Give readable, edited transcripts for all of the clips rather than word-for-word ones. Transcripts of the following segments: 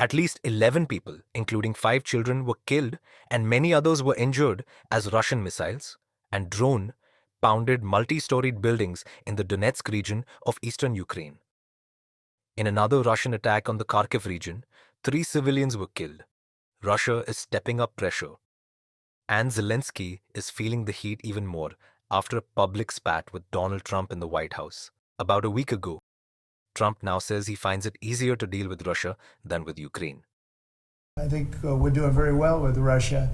At least 11 people, including 5 children, were killed and many others were injured as Russian missiles and drone pounded multi-storied buildings in the Donetsk region of eastern Ukraine. In another Russian attack on the Kharkiv region, 3 civilians were killed. Russia is stepping up pressure. And Zelensky is feeling the heat even more after a public spat with Donald Trump in the White House. About a week ago, Trump now says he finds it easier to deal with Russia than with Ukraine. I think we're doing very well with Russia.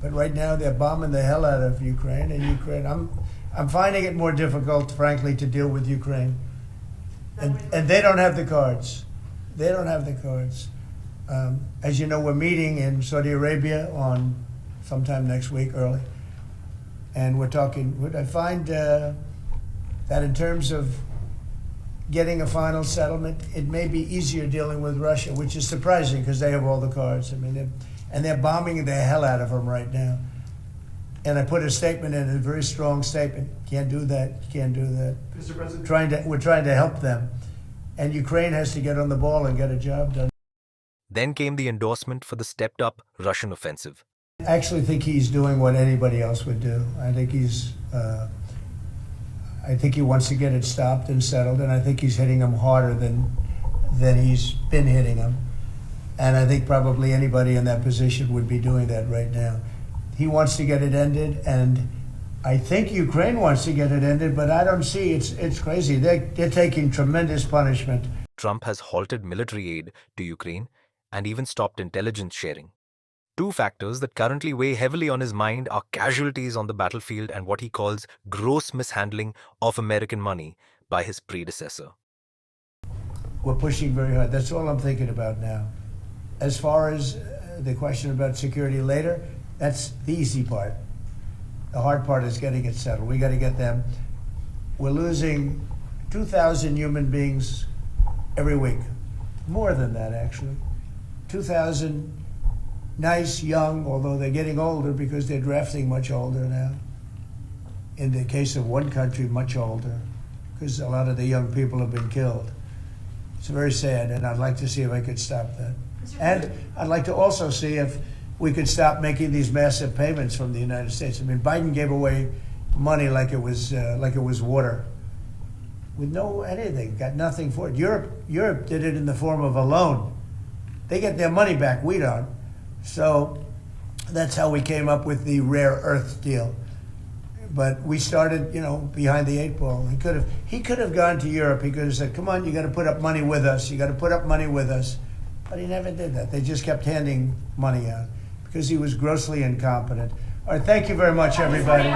But right now they're bombing the hell out of Ukraine. And I'm finding it more difficult, frankly, to deal with Ukraine. And they don't have the cards. They don't have the cards. As you know, we're meeting in Saudi Arabia on sometime next week, early. And we're talking, I find that in terms of getting a final settlement, it may be easier dealing with Russia, which is surprising because they have all the cards. I mean, they're bombing the hell out of them right now. And I put a statement in, a very strong statement. Can't do that. Can't do that. Mr. President, we're trying to help them, and Ukraine has to get on the ball and get a job done. Then came the endorsement for the stepped-up Russian offensive. I actually think he's doing what anybody else would do. I think he wants to get it stopped and settled, and I think he's hitting them harder than he's been hitting them. And I think probably anybody in that position would be doing that right now. He wants to get it ended, and I think Ukraine wants to get it ended, but I don't see, it's crazy. They're taking tremendous punishment. Trump has halted military aid to Ukraine and even stopped intelligence sharing. 2 factors that currently weigh heavily on his mind are casualties on the battlefield and what he calls gross mishandling of American money by his predecessor. We're pushing very hard. That's all I'm thinking about now. As far as the question about security later, that's the easy part. The hard part is getting it settled. We got to get them. We're losing 2,000 human beings every week. More than that, actually. 2,000 nice, young, although they're getting older because they're drafting much older now. In the case of one country, much older, because a lot of the young people have been killed. It's very sad, and I'd like to see if I could stop that. And I'd like to also see if we could stop making these massive payments from the United States. I mean, Biden gave away money like it was water, with no anything, got nothing for it. Europe did it in the form of a loan. They get their money back, we don't. So that's how we came up with the rare earth deal. But we started, behind the 8 ball. He could have gone to Europe. He could have said, "Come on, you got to put up money with us. You got to put up money with us." But he never did that. They just kept handing money out because he was grossly incompetent. All right, thank you very much, everybody.